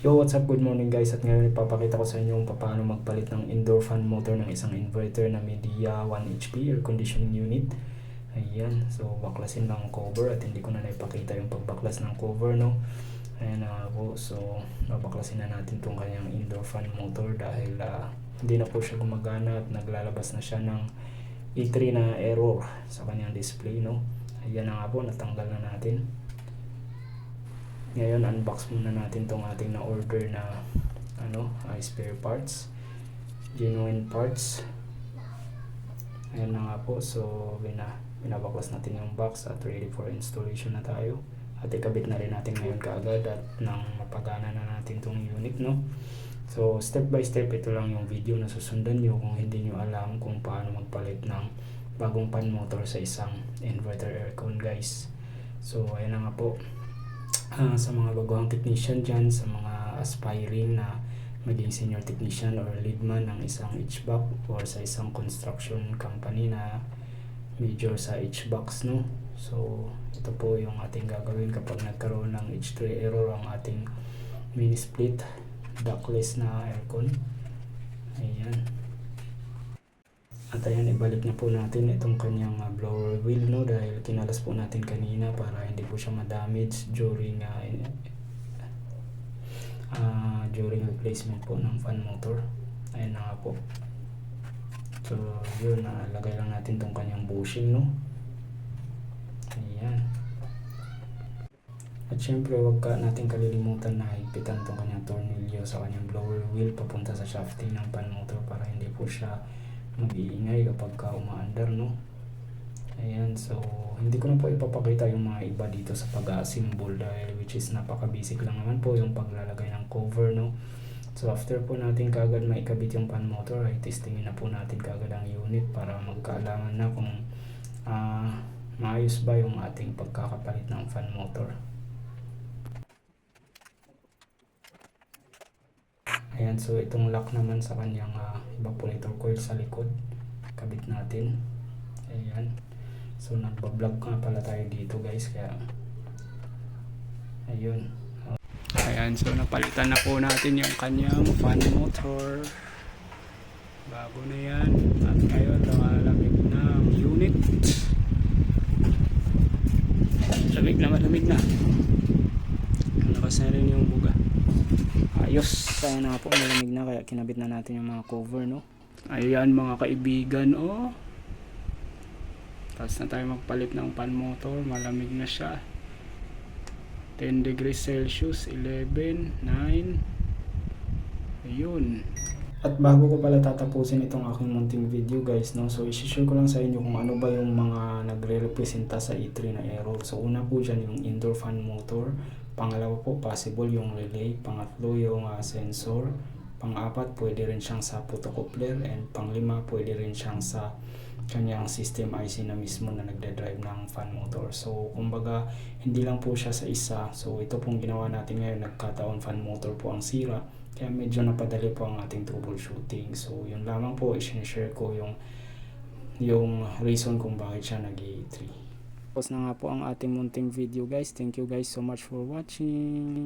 Yo, what's up? Good morning guys. At ngayon ipapakita ko sa inyo kung paano magpalit ng indoor fan motor ng isang inverter na Midea 1HP air conditioning unit. Ayan, so baklasin lang ang cover at hindi ko na naipakita yung pagbaklas ng cover, no. Ayan na po, so babaklasin na natin itong kanyang indoor fan motor dahil hindi na po siya gumagana at naglalabas na siya ng E3 na error sa kanyang display, no. Ayan na nga po, natanggal na natin. Ngayon unbox muna natin tong ating na order na spare parts, genuine parts. Ayan na nga po, so binabaklas natin yung box at ready for installation na tayo. At ikabit na rin natin ngayon kaagad at nang mapagana na natin tong unit, no. So step by step, ito lang yung video na susundan nyo kung hindi nyo alam kung paano magpalit ng bagong fan motor sa isang inverter aircon, guys. So ayan na nga po. Sa mga baguhang technician dyan, sa mga aspiring na maging senior technician or leadman ng isang HVAC or sa isang construction company na major sa HVACs, no. So ito po yung ating gagawin kapag nagkaroon ng H3 error ang ating mini split ductless na aircon. Ayan. At ayan, ibalik na po natin itong kanyang blower wheel, no, dahil kinalas po natin kanina para hindi po siya ma-damage during replacement po ng fan motor. Ayan na nga po. So yun, lagay lang natin itong kanyang bushing, no. Ayan. At syempre wag ka natin kalilimutan na higpitan itong kanyang tornilyo sa kanyang blower wheel papunta sa shafting ng fan motor para hindi po siya mag-iingay kapag umaandar, no. Ayan, so hindi ko na po ipapakita yung mga iba dito sa pag-assemble dahil which is napaka-basic lang naman po yung paglalagay ng cover, no. So after po natin kagad maikabit yung fan motor, ay testingin na po natin kagad ang unit para magkaalaman na kung maayos ba yung ating pagkakapalit ng fan motor. Ayan, so itong lock naman sa kanyang evaporator coil sa likod, kabit natin. Ayan, so nagbablog nga pala tayo dito, guys, kaya ayun. Ayan, so napalitan na po natin yung kanyang fan motor, bago na yan. At ngayon lumalamig na ang unit, malamig na lakas na rin yung buga. Ayos, kaya na po, malamig na, kaya kinabit na natin yung mga cover, no. Ayan mga kaibigan, tapos na tayo magpalit ng fan motor, malamig na siya. 10 degrees Celsius, 11, 9. Ayun. At bago ko pala tatapusin itong aking munting video, guys, no, so isi-share ko lang sa inyo kung ano ba yung mga nagre-representa sa E3 na error. So una po dyan yung indoor fan motor, pangalawa po possible yung relay, pangatlo yung sensor, pang-apat pwede rin siyang sa photocoupler, and pang-lima pwede rin siyang sa kanyang system IC na mismo na nagde-drive ng fan motor. So kumbaga hindi lang po siya sa isa. So ito pong ginawa natin ngayon, nagkataon fan motor po ang sira, kaya medyo napadali po ang ating troubleshooting. So yun lamang po, i-share ko yung reason kung bakit siya nag-E3. Tapos na nga po ang ating munting video, guys. Thank you guys so much for watching.